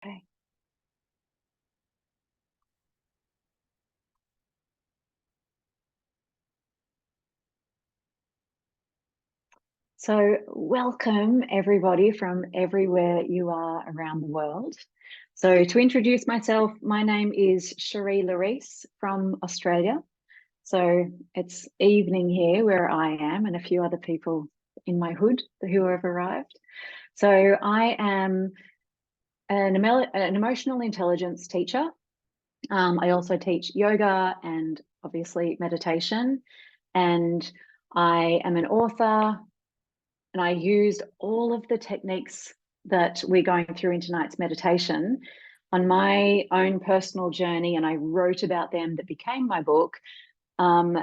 Okay. So, welcome everybody from everywhere you are around the world. So, to introduce myself, my name is Sherrie Laryse from Australia. So, it's evening here where I am, and a few other people in my hood who have arrived. So, I am an emotional intelligence teacher. I also teach yoga and obviously meditation, and I am an author. And I used all of the techniques that we're going through in tonight's meditation on my own personal journey, and I wrote about them that became my book. Um,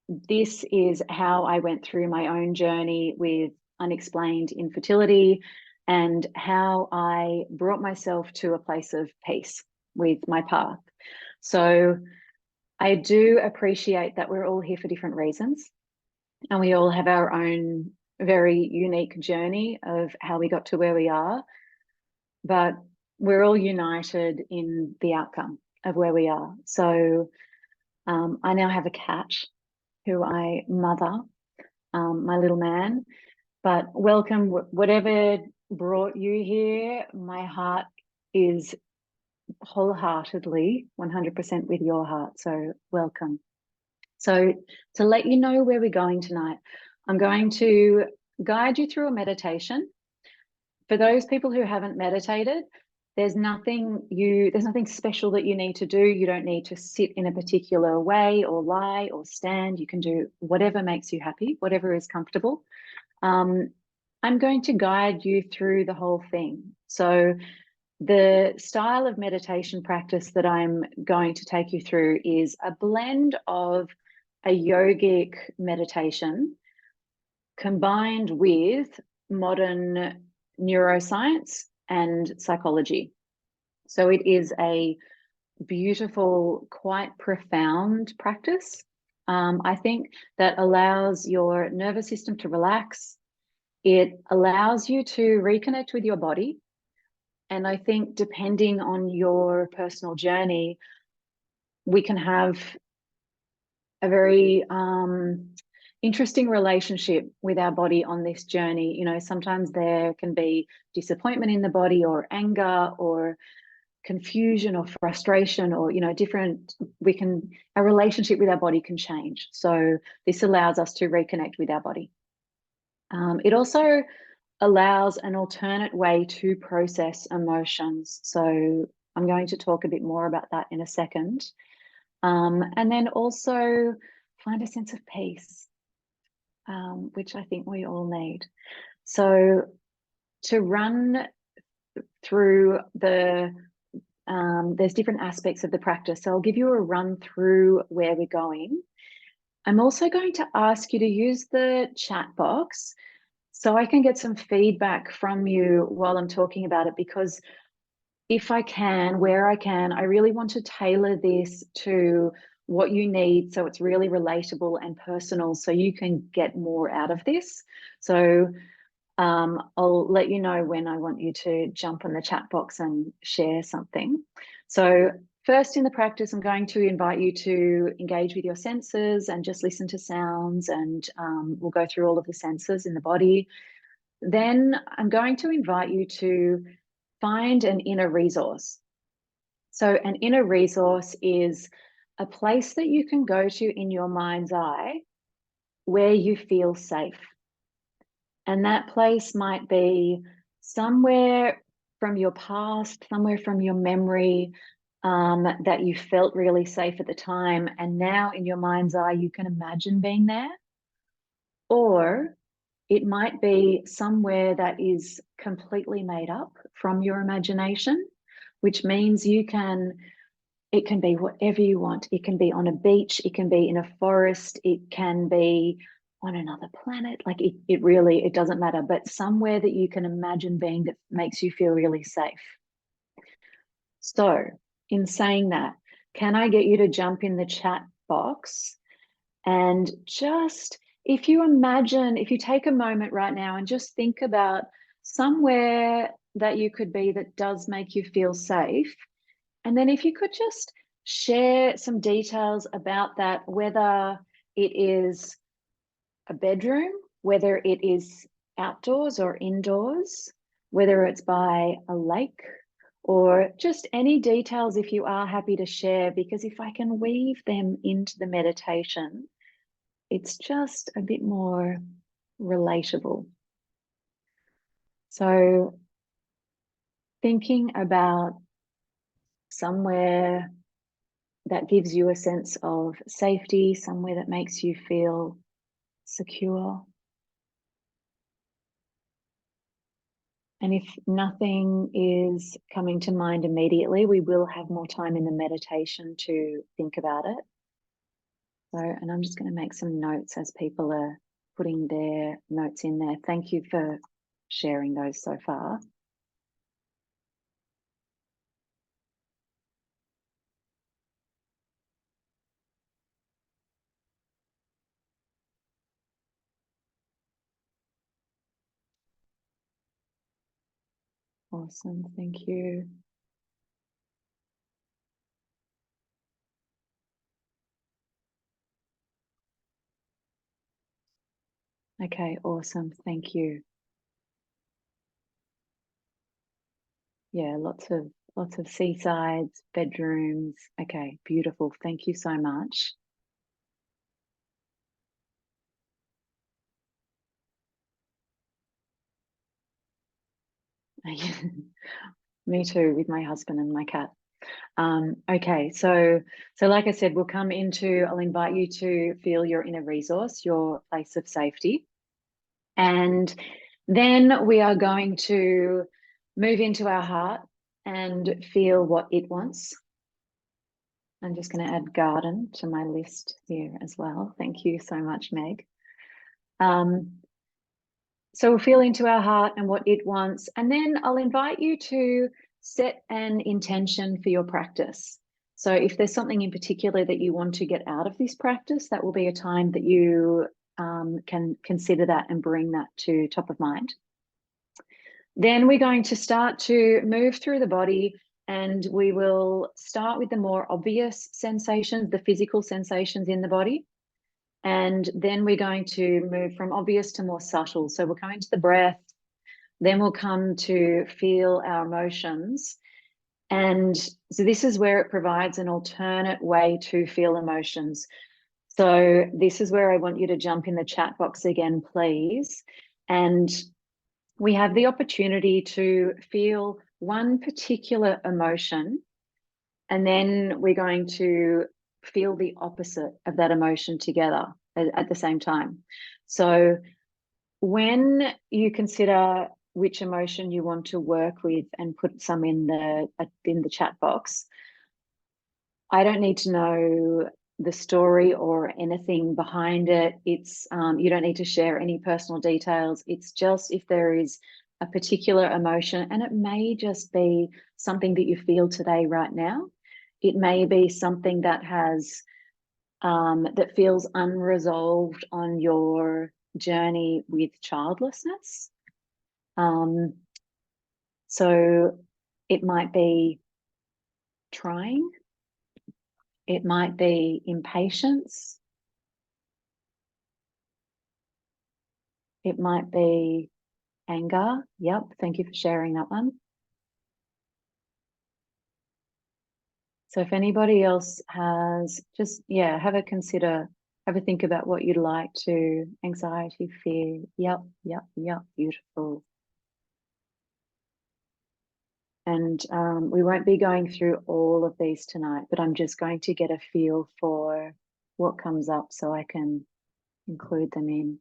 this is how I went through my own journey with unexplained infertility and how I brought myself to a place of peace with my path. So I do appreciate that we're all here for different reasons, and we all have our own very unique journey of how we got to where we are, but we're all united in the outcome of where we are. So I now have a cat who I mother, my little man. But welcome, whatever brought you here. My heart is wholeheartedly 100% with your heart. So welcome. So to let you know where we're going tonight, I'm going to guide you through a meditation. For those people who haven't meditated, there's nothing special that you need to do. You don't need to sit in a particular way or lie or stand. You can do whatever makes you happy, whatever is comfortable. I'm going to guide you through the whole thing. So the style of meditation practice that I'm going to take you through is a blend of a yogic meditation combined with modern neuroscience and psychology. So it is a beautiful, quite profound practice. I think that allows your nervous system to relax. It allows you to reconnect with your body. And I think depending on your personal journey, we can have a very interesting relationship with our body on this journey. You know, sometimes there can be disappointment in the body or anger or confusion or frustration or, you know, our relationship with our body can change. So this allows us to reconnect with our body. It also allows an alternate way to process emotions. So I'm going to talk a bit more about that in a second. And then also find a sense of peace, which I think we all need. So to run through there's different aspects of the practice. So I'll give you a run through where we're going. I'm also going to ask you to use the chat box so I can get some feedback from you while I'm talking about it, because if I can, where I can, I really want to tailor this to what you need so it's really relatable and personal so you can get more out of this. So I'll let you know when I want you to jump on the chat box and share something. So first in the practice, I'm going to invite you to engage with your senses and just listen to sounds, and we'll go through all of the senses in the body. Then I'm going to invite you to find an inner resource. So an inner resource is a place that you can go to in your mind's eye where you feel safe. And that place might be somewhere from your past, somewhere from your memory, that you felt really safe at the time. And now in your mind's eye, you can imagine being there. Or it might be somewhere that is completely made up from your imagination, which means it can be whatever you want. It can be on a beach, it can be in a forest, it can be on another planet. Like it doesn't matter, but somewhere that you can imagine being that makes you feel really safe. So in saying that, can I get you to jump in the chat box and just, if you take a moment right now and just think about somewhere that you could be that does make you feel safe. And then if you could just share some details about that, whether it is a bedroom, whether it is outdoors or indoors, whether it's by a lake, or just any details if you are happy to share, because if I can weave them into the meditation, it's just a bit more relatable. So thinking about somewhere that gives you a sense of safety, somewhere that makes you feel secure. And if nothing is coming to mind immediately, we will have more time in the meditation to think about it. So, and I'm just going to make some notes as people are putting their notes in there. Thank you for sharing those so far. Awesome, thank you. Okay, awesome, thank you. Yeah, lots of seasides, bedrooms. Okay, beautiful. Thank you so much. Me too, with my husband and my cat. Okay, so like I said, I'll invite you to feel your inner resource, your place of safety. And then we are going to move into our heart and feel what it wants. I'm just going to add garden to my list here as well. Thank you so much, Meg. So we'll feel into our heart and what it wants. And then I'll invite you to set an intention for your practice. So if there's something in particular that you want to get out of this practice, that will be a time that you can consider that and bring that to top of mind. Then we're going to start to move through the body, and we will start with the more obvious sensations, the physical sensations in the body. And then we're going to move from obvious to more subtle. So we'll come into the breath, then we'll come to feel our emotions. And so this is where it provides an alternate way to feel emotions. So this is where I want you to jump in the chat box again, please. And we have the opportunity to feel one particular emotion, and then we're going to feel the opposite of that emotion together at the same time. So when you consider which emotion you want to work with and put some in the chat box, I don't need to know the story or anything behind it. It's you don't need to share any personal details. It's just if there is a particular emotion, and it may just be something that you feel today right now. It may be something that has that feels unresolved on your journey with childlessness. So it might be trying, it might be impatience, it might be anger. Yep, thank you for sharing that one. So if anybody else has, just, yeah, have a think about what you'd like to, anxiety, fear. Yep, beautiful. And we won't be going through all of these tonight, but I'm just going to get a feel for what comes up so I can include them in.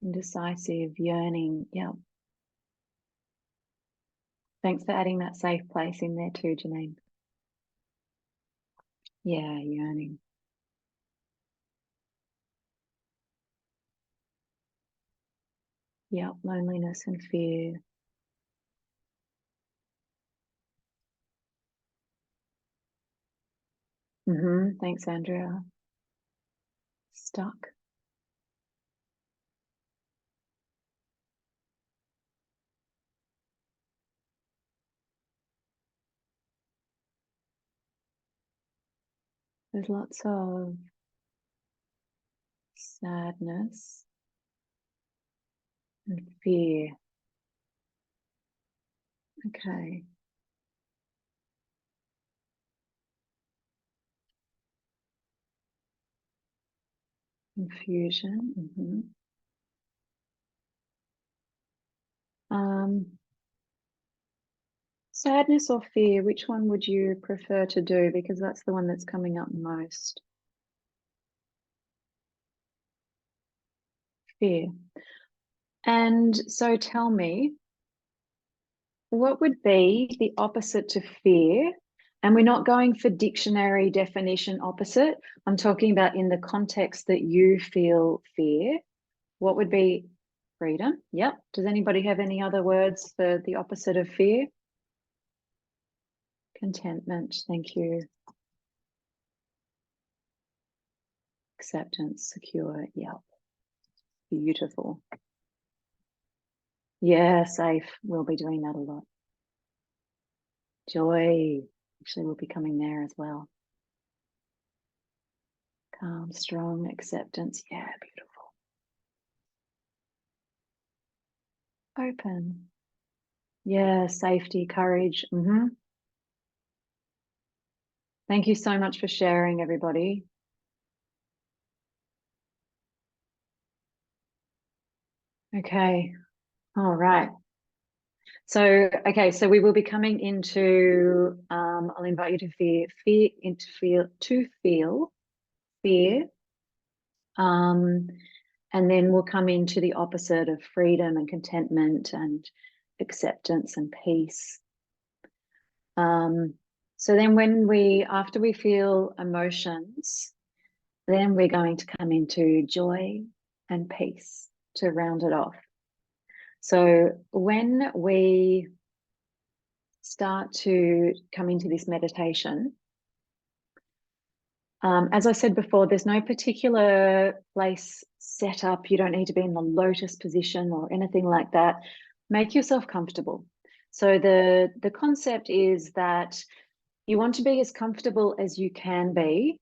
Indecisive, yearning. Yeah. Thanks for adding that safe place in there too, Janine. Yeah, yearning. Yeah, loneliness and fear. Thanks, Andrea. Stuck. There's lots of sadness and fear. Okay. Confusion. Sadness or fear, which one would you prefer to do? Because that's the one that's coming up most. Fear. And so tell me, what would be the opposite to fear? And we're not going for dictionary definition opposite. I'm talking about in the context that you feel fear. What would be freedom? Yep. Does anybody have any other words for the opposite of fear? Contentment. Thank you. Acceptance, secure. Yep. Beautiful. Yeah, safe. We'll be doing that a lot. Joy. Actually, we'll be coming there as well. Calm, strong, acceptance. Yeah, beautiful. Open. Yeah, safety, courage. Thank you so much for sharing, everybody. Okay. All right. So, okay, so we will be coming into, I'll invite you to feel fear. And then we'll come into the opposite of freedom and contentment and acceptance and peace. So then after we feel emotions, then we're going to come into joy and peace to round it off. So when we start to come into this meditation, as I said before, there's no particular place set up. You don't need to be in the lotus position or anything like that. Make yourself comfortable. So the concept is that you want to be as comfortable as you can be,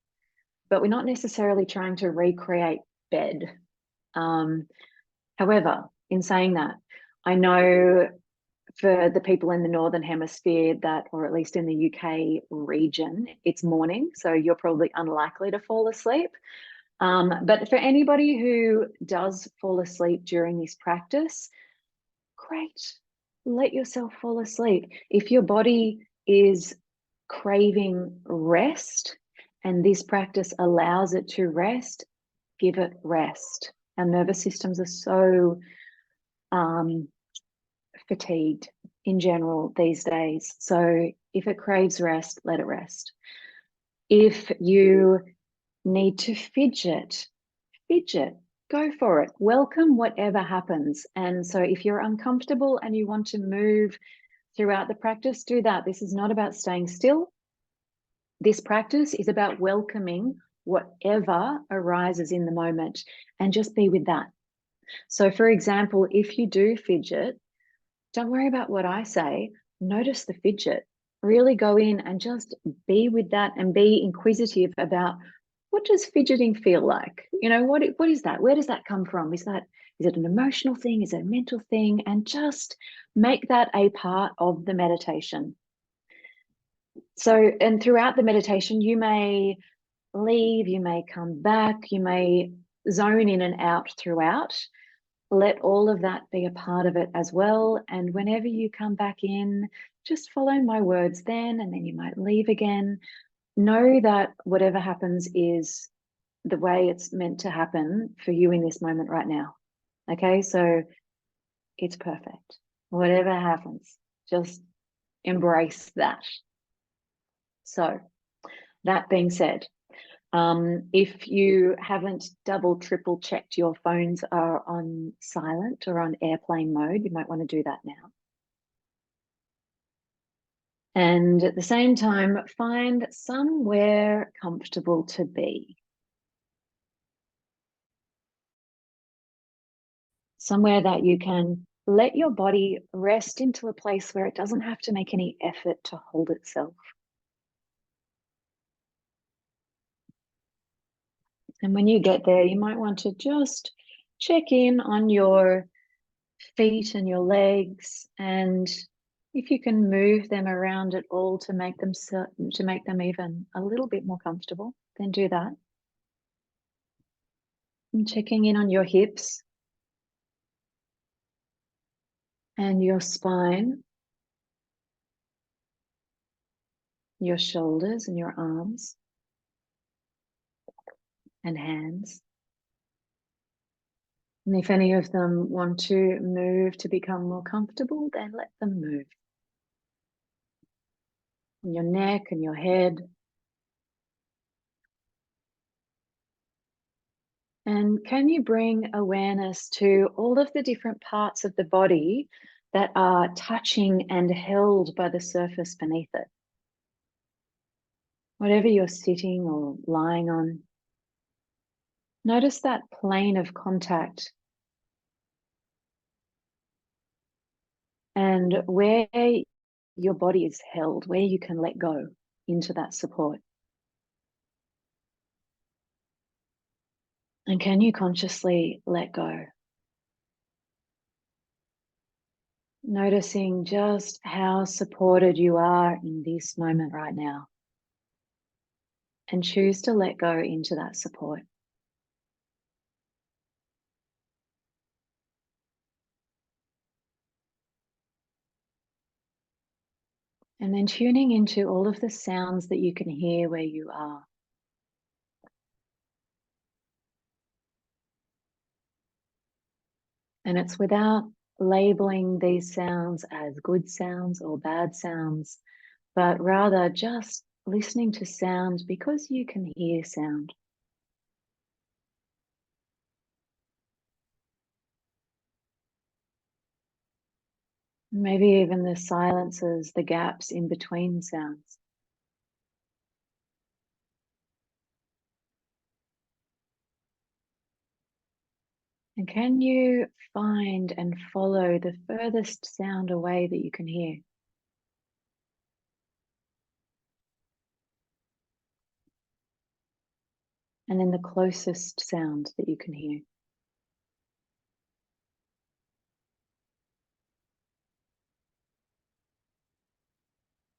but we're not necessarily trying to recreate bed. However, in saying that, I know for the people in the Northern Hemisphere that, or at least in the UK region, it's morning, so you're probably unlikely to fall asleep. But for anybody who does fall asleep during this practice, great, let yourself fall asleep. If your body is craving rest and this practice allows it to rest, give it rest. Our nervous systems are so fatigued in general these days. So if it craves rest, let it rest. If you need to fidget, go for it. Welcome whatever happens. And so if you're uncomfortable and you want to move throughout the practice, do that. This is not about staying still. This practice is about welcoming whatever arises in the moment and just be with that. So for example, if you do fidget, don't worry about what I say. Notice the fidget. Really go in and just be with that and be inquisitive about, what does fidgeting feel like? You know, what is that? Where does that come from? Is it an emotional thing? Is it a mental thing? And just make that a part of the meditation. So, and throughout the meditation, you may leave, you may come back, you may zone in and out throughout. Let all of that be a part of it as well. And whenever you come back in, just follow my words then, and then you might leave again. Know that whatever happens is the way it's meant to happen for you in this moment right now. Okay, so it's perfect. Whatever happens, just embrace that. So that being said, if you haven't double, triple checked your phones are on silent or on airplane mode, you might want to do that now. And at the same time, find somewhere comfortable to be. Somewhere that you can let your body rest into a place where it doesn't have to make any effort to hold itself. And when you get there, you might want to just check in on your feet and your legs, and if you can move them around at all to make them even a little bit more comfortable, then do that. And checking in on your hips and your spine, your shoulders and your arms and hands. And if any of them want to move to become more comfortable, then let them move. And your neck and your head. And can you bring awareness to all of the different parts of the body that are touching and held by the surface beneath it? Whatever you're sitting or lying on, notice that plane of contact and where your body is held, where you can let go into that support. And can you consciously let go? Noticing just how supported you are in this moment right now. And choose to let go into that support. And then tuning into all of the sounds that you can hear where you are. And it's without labeling these sounds as good sounds or bad sounds, but rather just listening to sound because you can hear sound. Maybe even the silences, the gaps in between sounds. And can you find and follow the furthest sound away that you can hear? And then the closest sound that you can hear.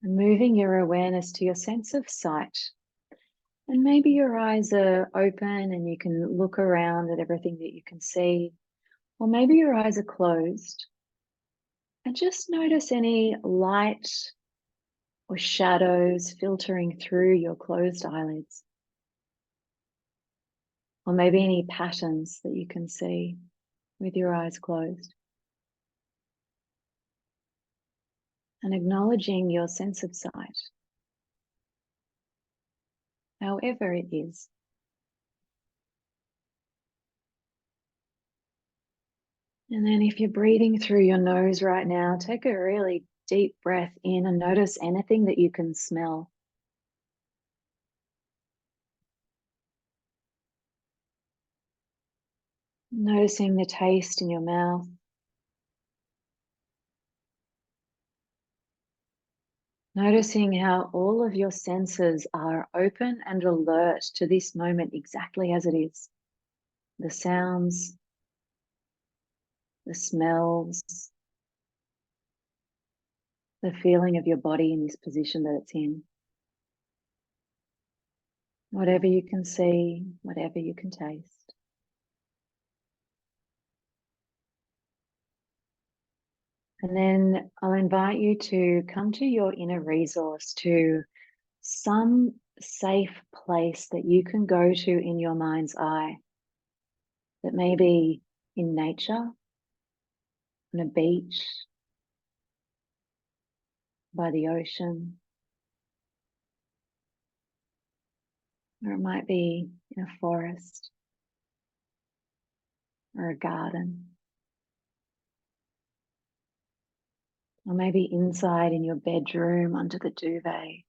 And moving your awareness to your sense of sight. And maybe your eyes are open and you can look around at everything that you can see. Or maybe your eyes are closed. And just notice any light or shadows filtering through your closed eyelids. Or maybe any patterns that you can see with your eyes closed. And acknowledging your sense of sight, however it is. And then if you're breathing through your nose right now, take a really deep breath in and notice anything that you can smell. Noticing the taste in your mouth. Noticing how all of your senses are open and alert to this moment exactly as it is. The sounds, the smells, the feeling of your body in this position that it's in. Whatever you can see, whatever you can taste. And then I'll invite you to come to your inner resource, to some safe place that you can go to in your mind's eye. That may be in nature, on a beach, by the ocean, or it might be in a forest or a garden. or maybe inside in your bedroom, under the duvet,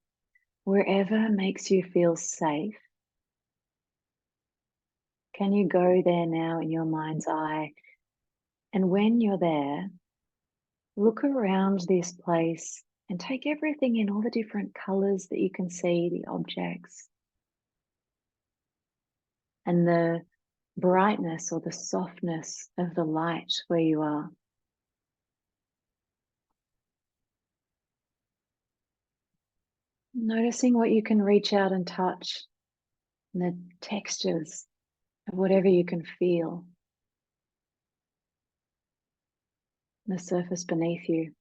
wherever makes you feel safe. Can you go there now in your mind's eye? And when you're there, look around this place and take everything in, all the different colors that you can see, the objects, and the brightness or the softness of the light where you are. Noticing what you can reach out and touch, and the textures of whatever you can feel, the surface beneath you.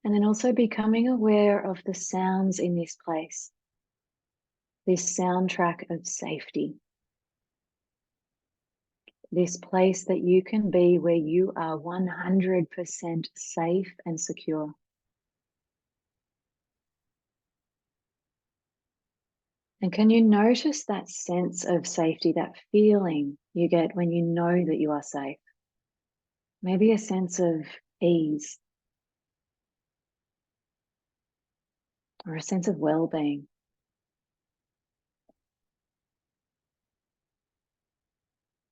And then also becoming aware of the sounds in this place, this soundtrack of safety, this place that you can be where you are 100% safe and secure. And can you notice that sense of safety, that feeling you get when you know that you are safe? Maybe a sense of ease or a sense of well-being.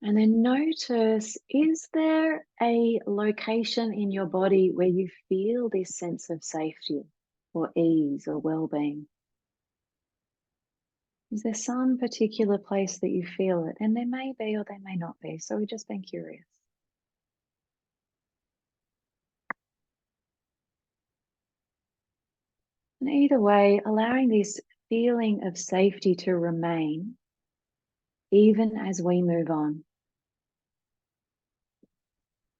And then notice, is there a location in your body where you feel this sense of safety or ease or well-being? Is there some particular place that you feel it? And there may be or there may not be. So we're just being curious. And either way, allowing this feeling of safety to remain even as we move on.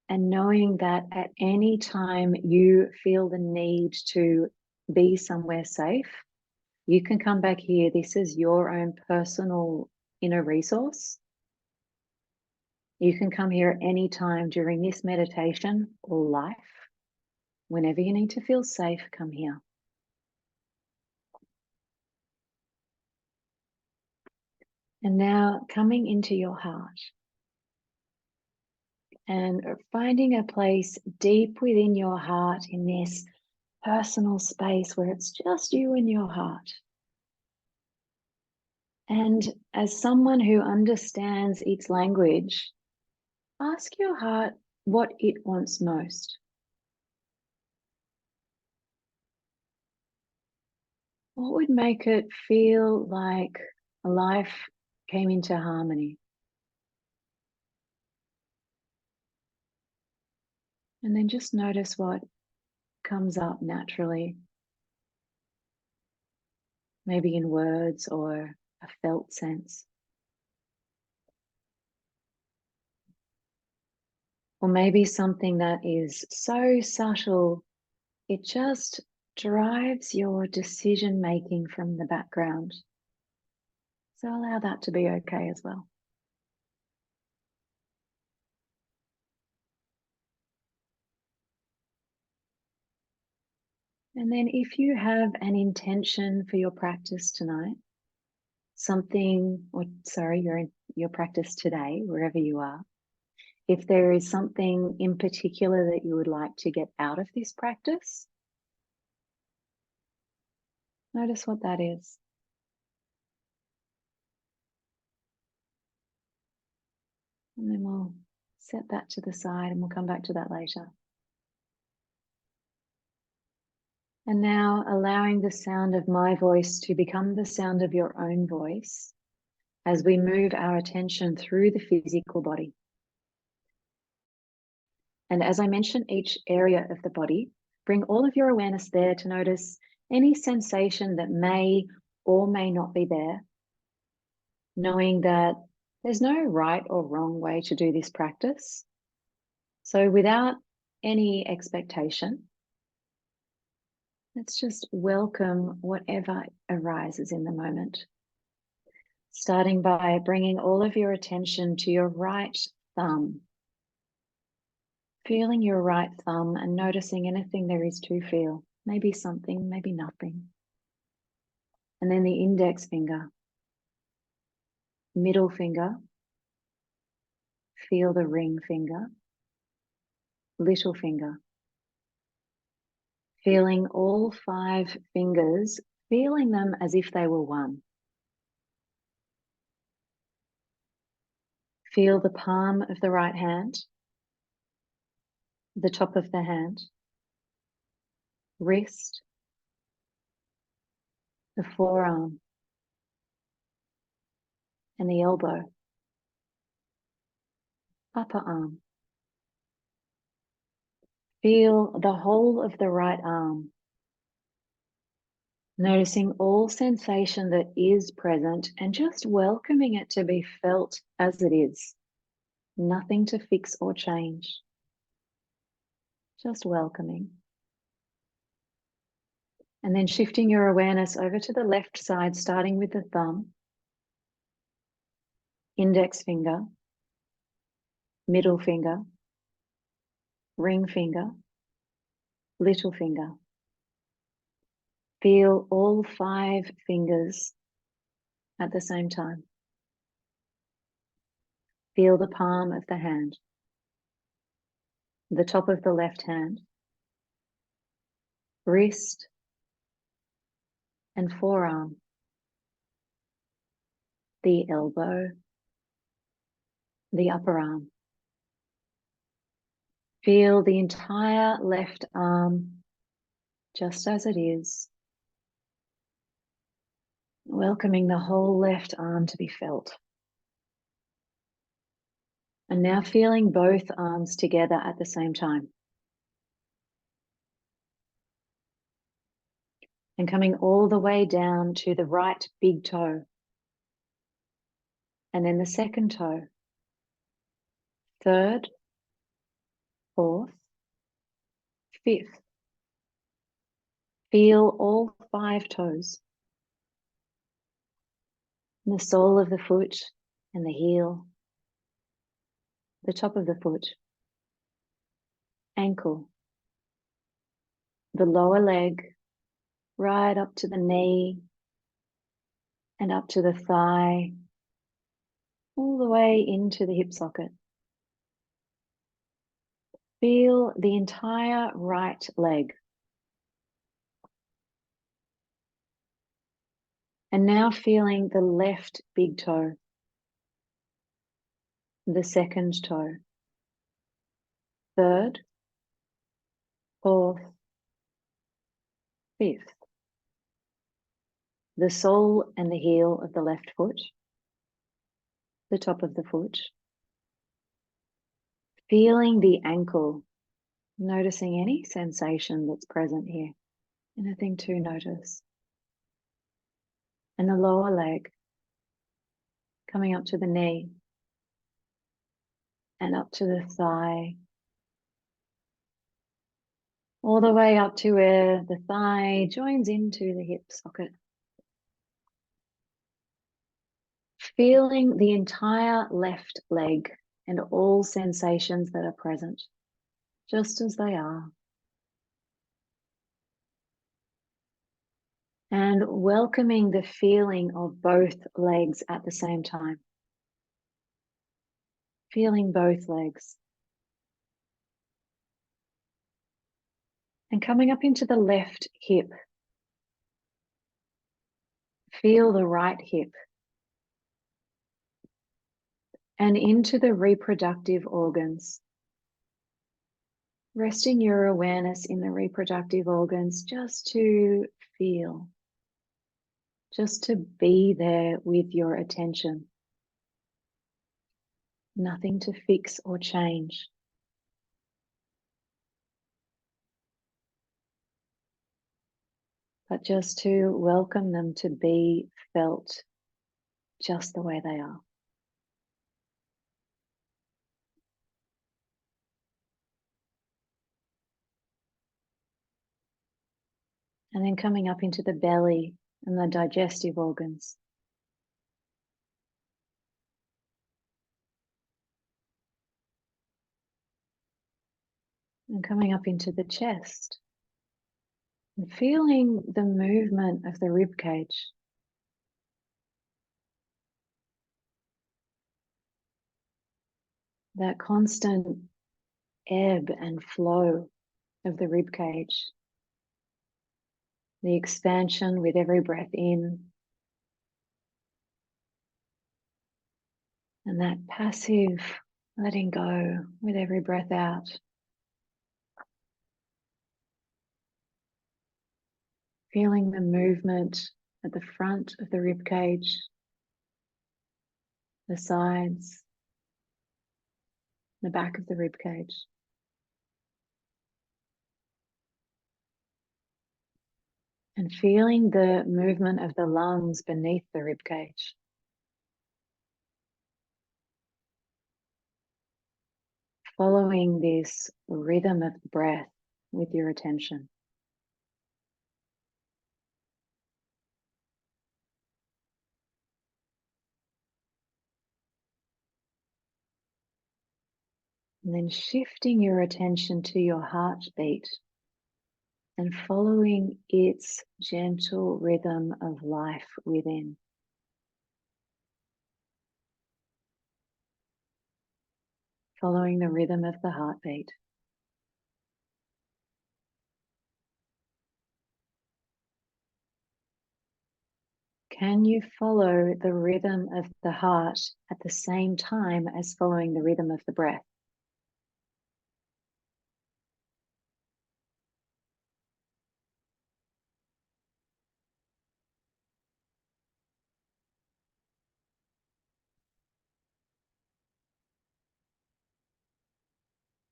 And knowing that at any time you feel the need to be somewhere safe, you can come back here. This is your own personal inner resource. You can come here at any time during this meditation or life. Whenever you need to feel safe, come here. And now coming into your heart and finding a place deep within your heart in this personal space where it's just you and your heart. And as someone who understands its language, ask your heart what it wants most. What would make it feel like life came into harmony? And then just notice what comes up naturally, maybe in words or a felt sense. Or maybe something that is so subtle, it just drives your decision making from the background. So allow that to be okay as well. And then if you have an intention for your practice tonight, your practice today, wherever you are, if there is something in particular that you would like to get out of this practice, notice what that is. And then we'll set that to the side and we'll come back to that later. And now allowing the sound of my voice to become the sound of your own voice as we move our attention through the physical body. And as I mention each area of the body, bring all of your awareness there to notice any sensation that may or may not be there, knowing that there's no right or wrong way to do this practice. So without any expectation, let's just welcome whatever arises in the moment. Starting by bringing all of your attention to your right thumb. Feeling your right thumb and noticing anything there is to feel. Maybe something, maybe nothing. And then the index finger, middle finger, Feel the ring finger, little finger. Feeling all 5 fingers, feeling them as if they were one. Feel the palm of the right hand, the top of the hand, wrist, the forearm, and the elbow, upper arm. Feel the whole of the right arm, noticing all sensation that is present and just welcoming it to be felt as it is. Nothing to fix or change, just welcoming. And then shifting your awareness over to the left side, starting with the thumb, index finger, middle finger, ring finger, little finger. Feel all 5 fingers at the same time. Feel the palm of the hand, the top of the left hand, wrist and forearm, the elbow, the upper arm. Feel the entire left arm just as it is, welcoming the whole left arm to be felt. And now feeling both arms together at the same time. And coming all the way down to the right big toe. And then the second toe. Third, fourth, fifth. Feel all 5 toes. The sole of the foot and the heel. The top of the foot. Ankle. The lower leg. Right up to the knee. And up to the thigh. All the way into the hip socket. Feel the entire right leg. And now feeling the left big toe, the second toe, third, fourth, fifth, the sole and the heel of the left foot, the top of the foot, feeling the ankle, noticing any sensation that's present here, anything to notice, and the lower leg, coming up to the knee, and up to the thigh, all the way up to where the thigh joins into the hip socket. Feeling the entire left leg and all sensations that are present, just as they are. And welcoming the feeling of both legs at the same time. Feeling both legs. And coming up into the left hip. Feel the right hip. And into the reproductive organs. Resting your awareness in the reproductive organs just to feel. Just to be there with your attention. Nothing to fix or change. But just to welcome them to be felt just the way they are. And then coming up into the belly and the digestive organs. And coming up into the chest. And feeling the movement of the rib cage. that constant ebb and flow of the rib cage, the expansion with every breath in, and that passive letting go with every breath out. Feeling the movement at the front of the rib cage, the sides, the back of the rib cage. And feeling the movement of the lungs beneath the rib cage. Following this rhythm of breath with your attention. And then shifting your attention to your heartbeat and following its gentle rhythm of life within. Following the rhythm of the heartbeat. Can you follow the rhythm of the heart at the same time as following the rhythm of the breath?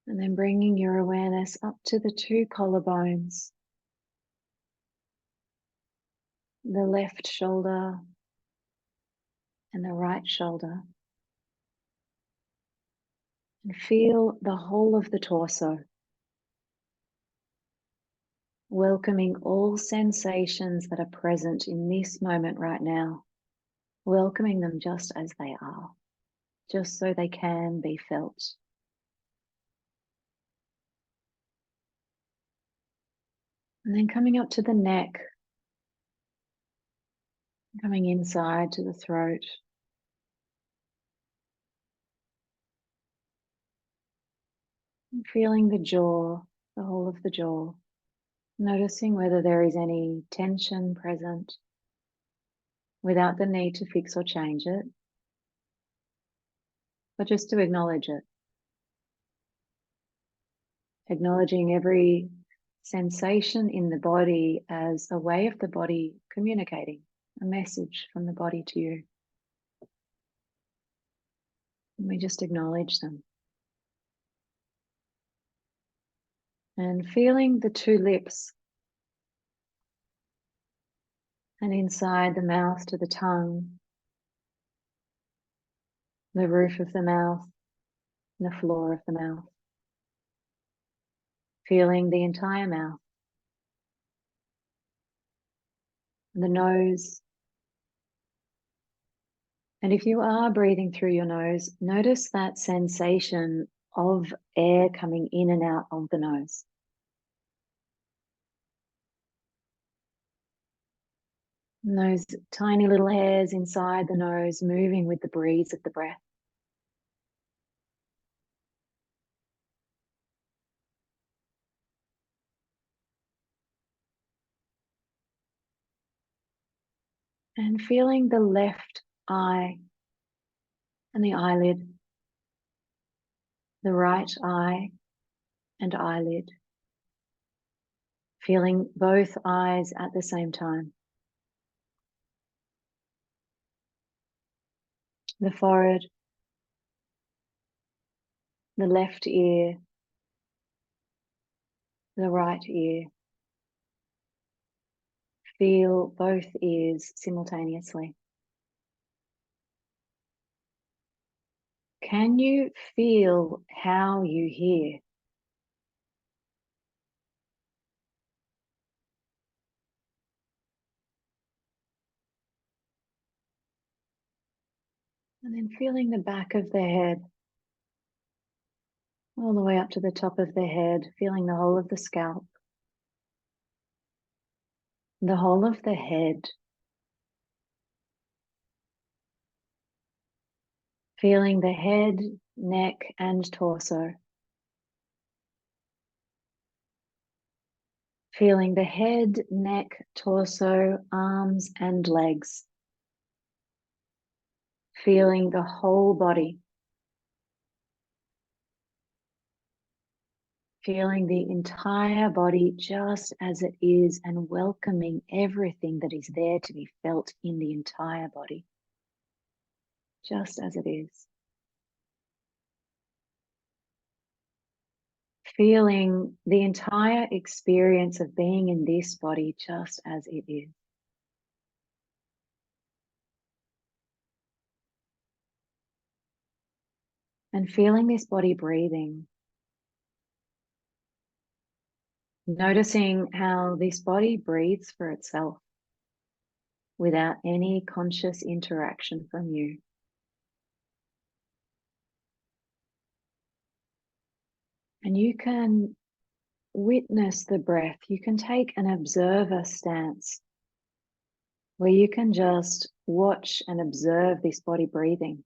And then bringing your awareness up to the two collarbones, the left shoulder and the right shoulder. And feel the whole of the torso, welcoming all sensations that are present in this moment right now, welcoming them just as they are, just so they can be felt. And then coming up to the neck, coming inside to the throat. And feeling the jaw, the whole of the jaw. Noticing whether there is any tension present without the need to fix or change it, but just to acknowledge it. Acknowledging every sensation in the body as a way of the body communicating a message from the body to you. And we just acknowledge them. And feeling the two lips, and inside the mouth to the tongue, the roof of the mouth, and the floor of the mouth. Feeling the entire mouth, the nose. And if you are breathing through your nose, notice that sensation of air coming in and out of the nose. And those tiny little hairs inside the nose moving with the breeze of the breath. And feeling the left eye and the eyelid, the right eye and eyelid. Feeling both eyes at the same time. The forehead, the left ear, the right ear. Feel both ears simultaneously. Can you feel how you hear? And then feeling the back of the head, all the way up to the top of the head, feeling the whole of the scalp, the whole of the head, feeling the head neck and torso. Feeling the head, neck, torso, arms and legs. Feeling the whole body. Feeling the entire body just as it is and welcoming everything that is there to be felt in the entire body. Just as it is. Feeling the entire experience of being in this body just as it is. And feeling this body breathing. Noticing how this body breathes for itself without any conscious interaction from you. And you can witness the breath. You can take an observer stance where you can just watch and observe this body breathing.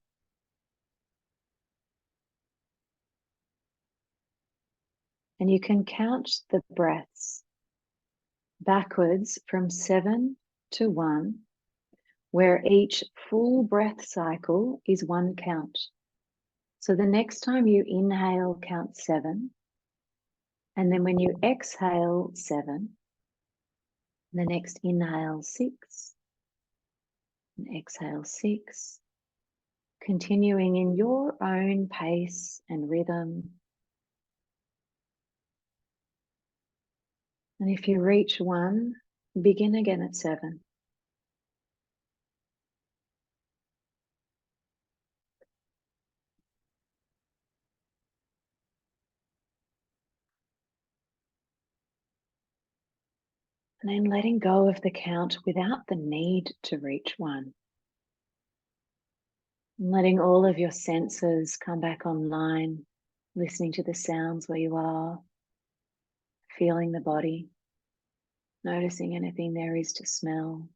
And you can count the breaths backwards from 7 to 1, where each full breath cycle is 1 count. So the next time you inhale, count 7. And then when you exhale, 7. The next inhale, 6. And exhale, 6. Continuing in your own pace and rhythm. And if you reach 1, begin again at 7. And then letting go of the count without the need to reach 1. And letting all of your senses come back online, listening to the sounds where you are, feeling the body, noticing anything there is to smell.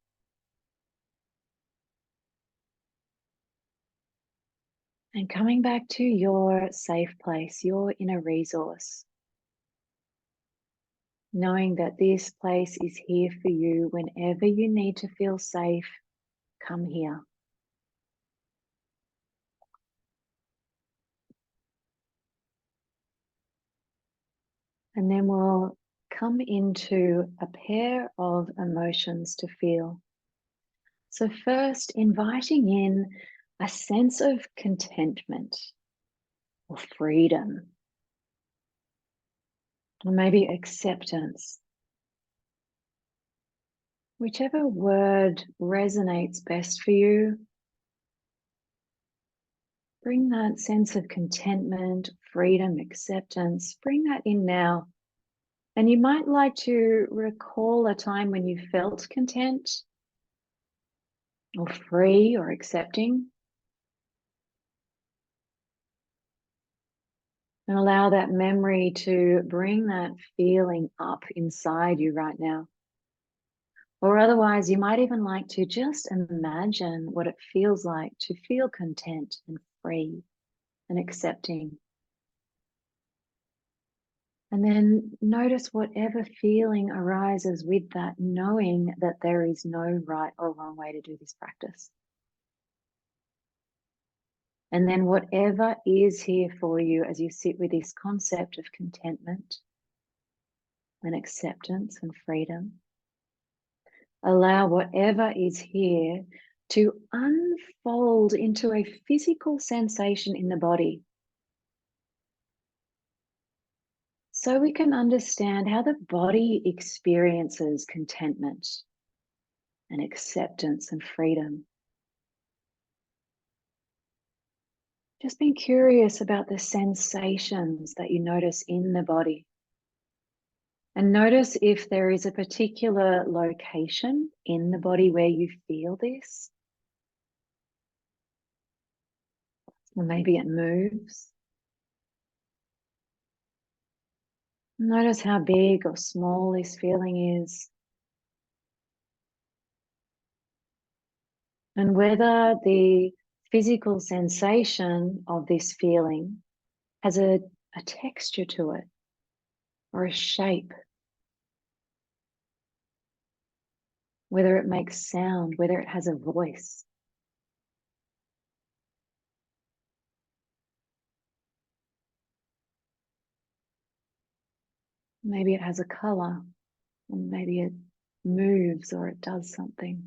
And coming back to your safe place, your inner resource. Knowing that this place is here for you whenever you need to feel safe, come here. And then we'll come into a pair of emotions to feel. So first, inviting in a sense of contentment or freedom, or maybe acceptance. Whichever word resonates best for you, bring that sense of contentment, freedom, acceptance, bring that in now. And you might like to recall a time when you felt content or free or accepting. And allow that memory to bring that feeling up inside you right now. Or otherwise, you might even like to just imagine what it feels like to feel content and free and accepting. And then notice whatever feeling arises with that, knowing that there is no right or wrong way to do this practice. And then whatever is here for you as you sit with this concept of contentment and acceptance and freedom, allow whatever is here to unfold into a physical sensation in the body. So we can understand how the body experiences contentment and acceptance and freedom. Just being curious about the sensations that you notice in the body. And notice if there is a particular location in the body where you feel this. Or maybe it moves. Notice how big or small this feeling is. And whether the physical sensation of this feeling has a texture to it or a shape, whether it makes sound, whether it has a voice. Maybe it has a color, or maybe it moves or it does something.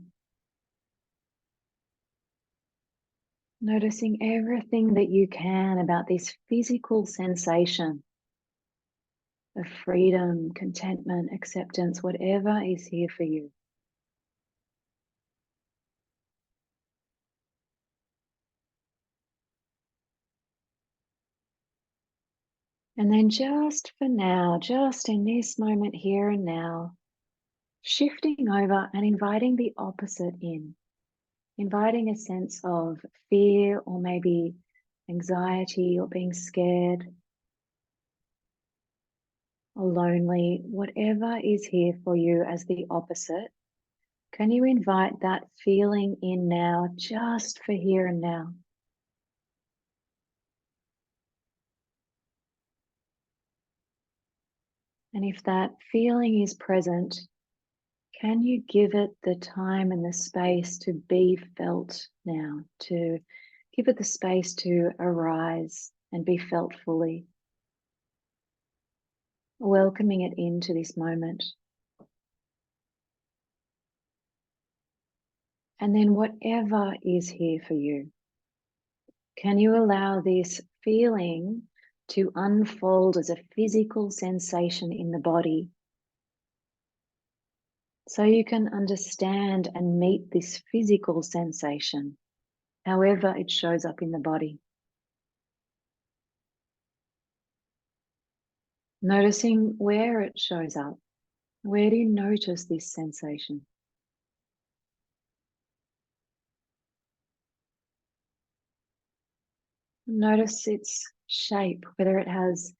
Noticing everything that you can about this physical sensation of freedom, contentment, acceptance, whatever is here for you. And then just for now, just in this moment here and now, shifting over and inviting the opposite in, inviting a sense of fear or maybe anxiety or being scared or lonely, whatever is here for you as the opposite. Can you invite that feeling in now, just for here and now? And if that feeling is present, can you give it the time and the space to be felt now, to give it the space to arise and be felt fully, welcoming it into this moment? And then whatever is here for you, can you allow this feeling to unfold as a physical sensation in the body, so you can understand and meet this physical sensation, however it shows up in the body? Noticing where it shows up. Where do you notice this sensation? Notice its shape, whether it has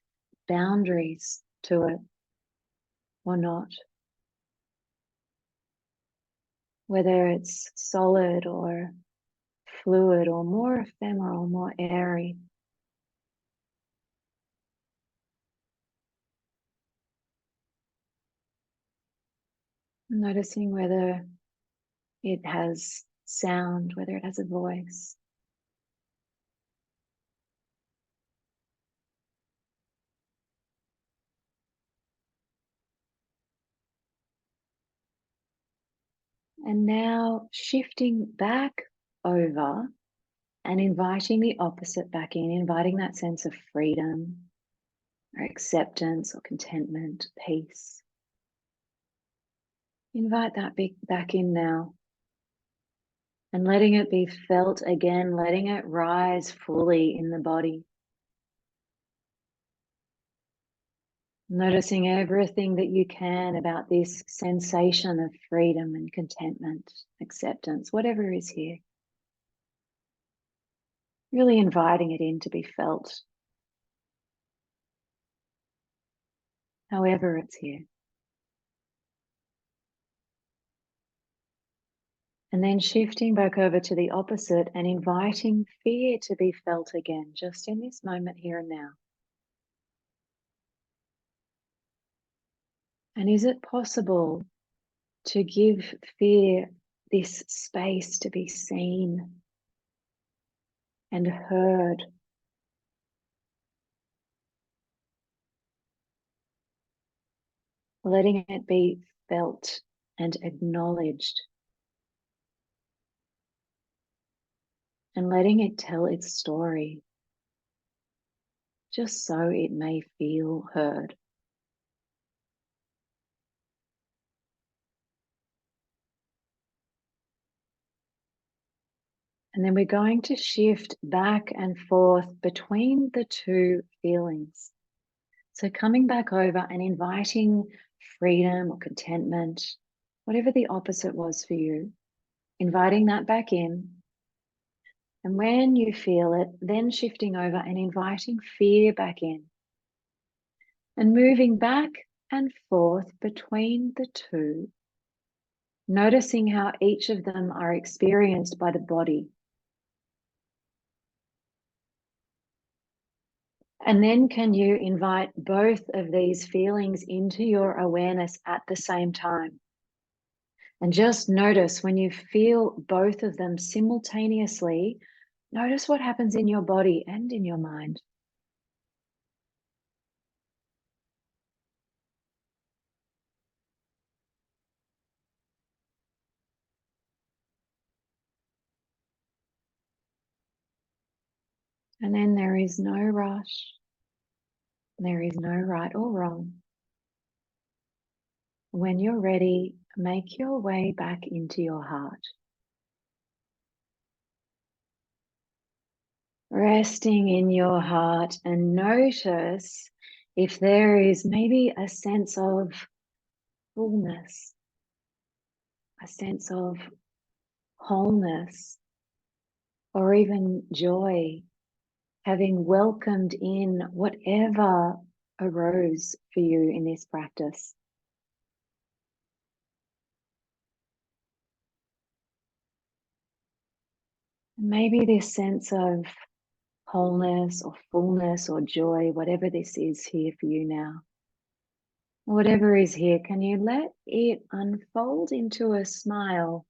boundaries to it or not. Whether it's solid or fluid or more ephemeral, more airy. Noticing whether it has sound, whether it has a voice. And now shifting back over and inviting the opposite back in, inviting that sense of freedom or acceptance or contentment, peace. Invite that back in now and letting it be felt again, letting it rise fully in the body. Noticing everything that you can about this sensation of freedom and contentment, acceptance, whatever is here. Really inviting it in to be felt, however it's here. And then shifting back over to the opposite and inviting fear to be felt again, just in this moment here and now. And is it possible to give fear this space to be seen and heard? Letting it be felt and acknowledged, and letting it tell its story, just so it may feel heard. And then we're going to shift back and forth between the two feelings. So coming back over and inviting freedom or contentment, whatever the opposite was for you, inviting that back in. And when you feel it, then shifting over and inviting fear back in. And moving back and forth between the two, noticing how each of them are experienced by the body. And then can you invite both of these feelings into your awareness at the same time? And just notice when you feel both of them simultaneously, notice what happens in your body and in your mind. And then there is no rush. There is no right or wrong. When you're ready, make your way back into your heart. Resting in your heart, and notice if there is maybe a sense of fullness, a sense of wholeness, or even joy, having welcomed in whatever arose for you in this practice. Maybe this sense of wholeness or fullness or joy, whatever this is here for you now, whatever is here, can you let it unfold into a smile?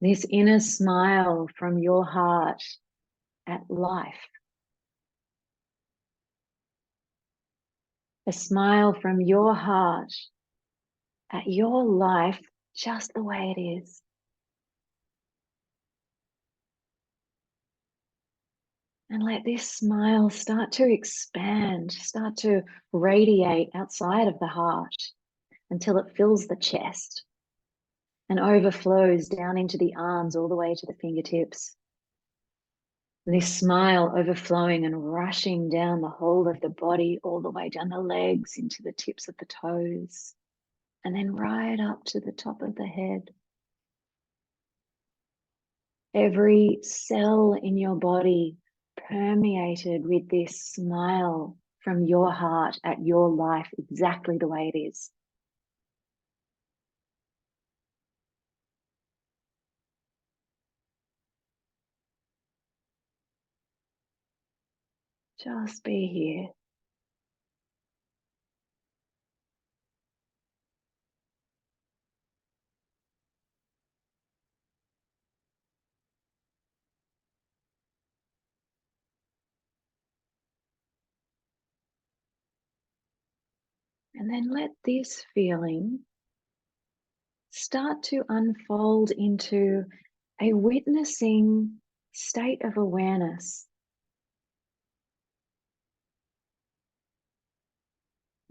This inner smile from your heart at life. A smile from your heart at your life just the way it is. And let this smile start to expand, start to radiate outside of the heart until it fills the chest and overflows down into the arms all the way to the fingertips. This smile overflowing and rushing down the whole of the body, all the way down the legs into the tips of the toes, and then right up to the top of the head. Every cell in your body permeated with this smile from your heart at your life exactly the way it is. Just be here. And then let this feeling start to unfold into a witnessing state of awareness.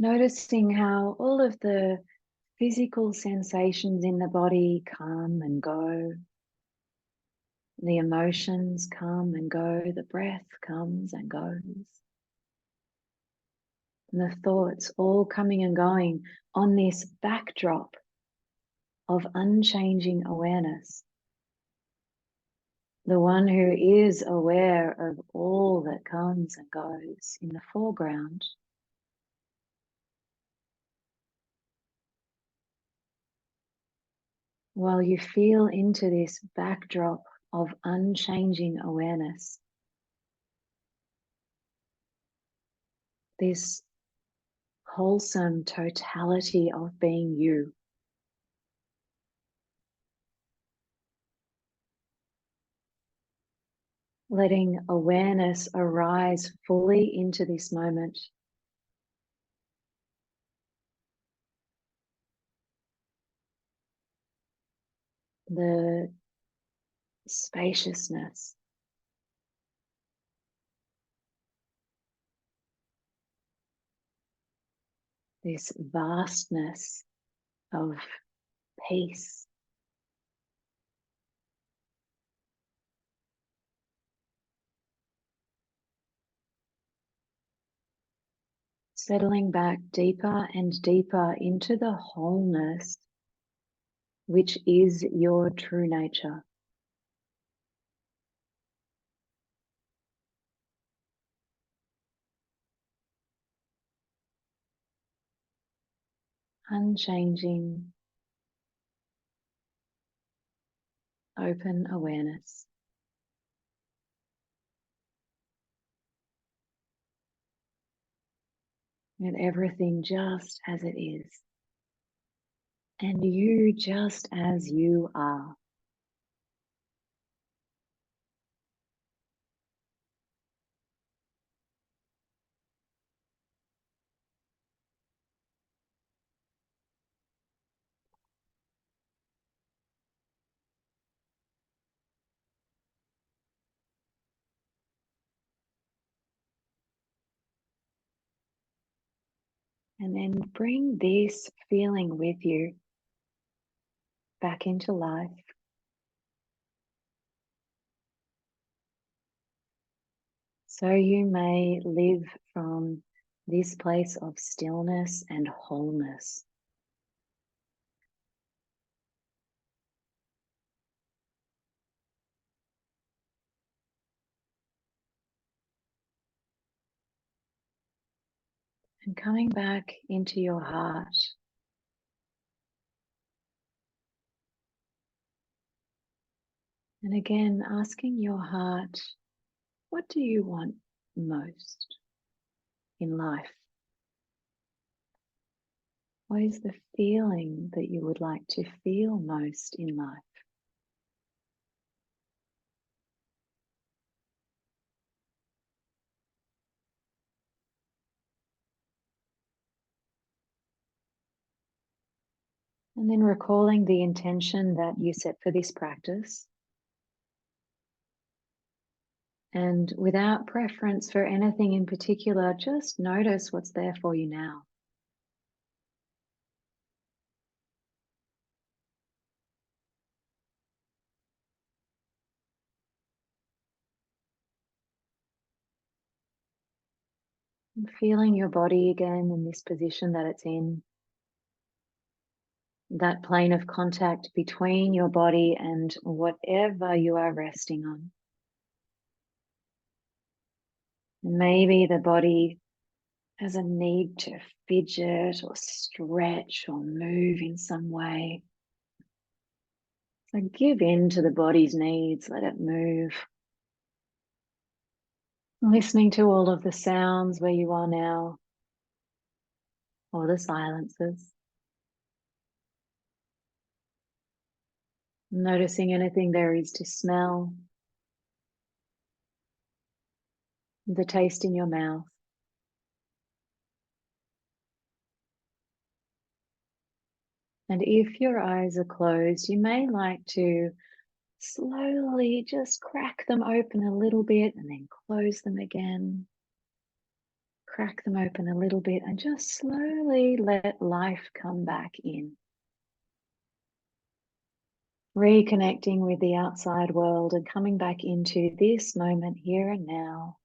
Noticing how all of the physical sensations in the body come and go. The emotions come and go. The breath comes and goes. And the thoughts all coming and going on this backdrop of unchanging awareness. The one who is aware of all that comes and goes in the foreground. While you feel into this backdrop of unchanging awareness, this wholesome totality of being you. Letting awareness arise fully into this moment. The spaciousness, this vastness of peace. Settling back deeper and deeper into the wholeness, which is your true nature. Unchanging, open awareness. with everything just as it is, and you just as you are. And then bring this feeling with you back into life. So you may live from this place of stillness and wholeness. And coming back into your heart. And again, asking your heart, what do you want most in life? What is the feeling that you would like to feel most in life? And then recalling the intention that you set for this practice. And without preference for anything in particular, just notice what's there for you now. And feeling your body again in this position that it's in. That plane of contact between your body and whatever you are resting on. And maybe the body has a need to fidget or stretch or move in some way. So give in to the body's needs, let it move. Listening to all of the sounds where you are now, or the silences. Noticing anything there is to smell, the taste in your mouth. And if your eyes are closed, you may like to slowly just crack them open a little bit and then close them again. Crack them open a little bit and just slowly let life come back in. Reconnecting with the outside world and coming back into this moment here and now.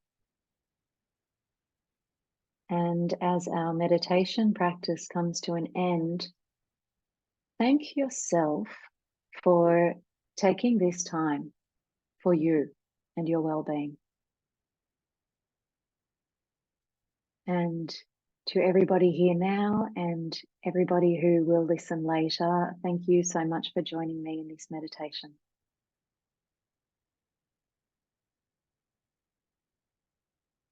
And as our meditation practice comes to an end, thank yourself for taking this time for you and your well-being. And to everybody here now and everybody who will listen later, thank you so much for joining me in this meditation.